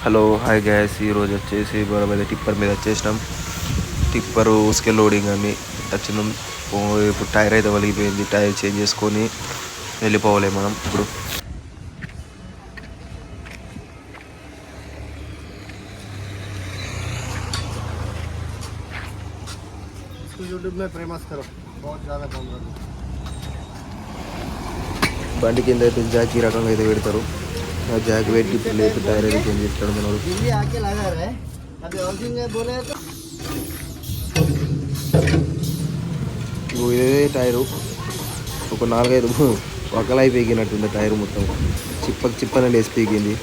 Hello hi gas ఈరోజు వచ్చేసి మీద టిప్పర్ మీద వచ్చేసినాం. టిప్పర్ ఉసుకే లోడింగ్ అని వచ్చినాం. ఇప్పుడు టైర్ అయితే వలిగిపోయింది. టైర్ చేంజ్ చేసుకొని వెళ్ళిపోవాలి మనం ఇప్పుడు. బండి కింద అయితే జాక్ ఈ రకంగా అయితే పెడతారు. ఆ జాక్ పెట్టి ఇప్పుడు లేదు టైర్ అయితే చేంజ్ చేస్తాడు మనోడు. ఇదే టైరు ఒక 4-5 పక్కలై పీకినట్టుంది టైర్ మొత్తం. చిప్పనండి వేసి పీకింది.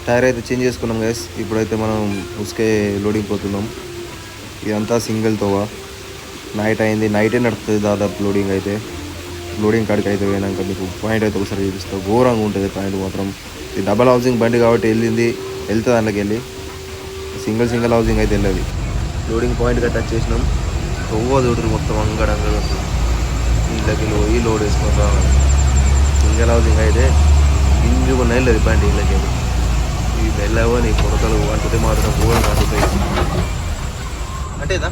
టైర్ అయితే చేంజ్ చేసుకున్నాం గైస్. ఇప్పుడైతే మనం ఉసుకే లోడింగ్ పోతున్నాం. ఇదంతా సింగిల్ తోవా. నైట్ అయింది, నైటే నడుస్తుంది దాదాపు లోడింగ్ అయితే. లోడింగ్ కాడికి అయితే పోయినాక మీకు పాయింట్ అయితే ఒకసారి చూపిస్తాం. ఘోరంగా ఉంటుంది పాయింట్ మాత్రం. ఇది డబల్ హౌసింగ్ బండి కాబట్టి వెళ్తుంది అందులోకి వెళ్ళి. సింగిల్ హౌసింగ్ అయితే వెళ్ళదు. లోడింగ్ పాయింట్గా టచ్ చేసినాం. తొవ్వ చూడరు మొత్తం అంగడంగా ఇళ్ళకి పోయి లోడ్ వేసుకొని రావాలి. సింగిల్ హౌసింగ్ అయితే ఇంజుకున్న వెళ్ళదు బండి ఇళ్ళకి వెళ్ళి. ఈ మెల్లవని కొరతలు అంటుతే మాత్రం ఘోరంగా అంటుతాయి. అంటేదా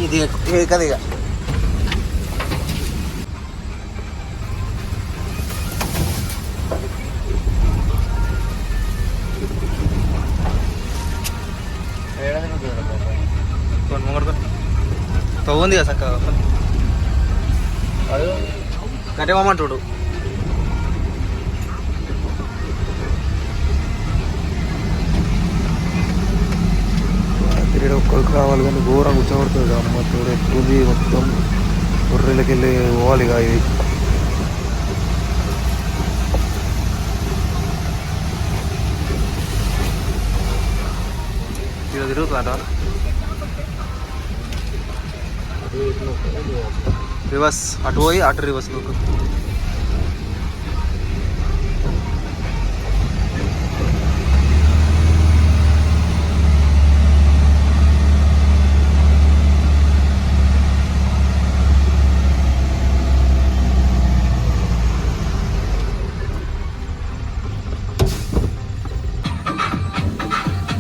ఇది కదా ఇక తవ్వుంది కదా చక్కగా కట్టేమంటాడు. తిరిగి ఒక్కరికి రావాలి కానీ ఘోరం కూర్చోబడుతుంది. అమ్మ తోడు ఎక్కుంది మొత్తం. గొర్రెలకి వెళ్ళి పోవాలి ఇక ఇది. ఇలా తిరుగుతుందట. రివర్స్ అటు పోయి అటు రివర్స్ లోకి.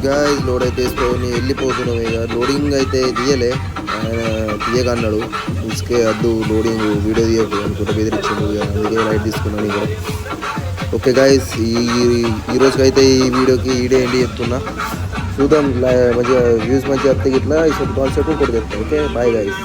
గాయస్ లోడ్ అయితే వేసుకొని వెళ్ళిపోతున్నాం. ఇక లోడింగ్ అయితే తీయలే, ఆయన తీయకన్నాడు. ఉసుకే అడ్డు లోడింగ్ వీడియో తీయకు అనుకుంటే బెదిరించాడు. అందుకే లైట్ తీసుకున్నాను ఇక. ఓకే గాయస్, ఈ రోజుకైతే ఈ వీడియోకి ఈడే ఎండి చెప్తున్నా. చూద్దాం మంచిగా వ్యూస్ మంచిగా వస్తే ఇట్లా ఈ కాన్సెప్ట్ కూడా చెప్తాను. Okay bye guys.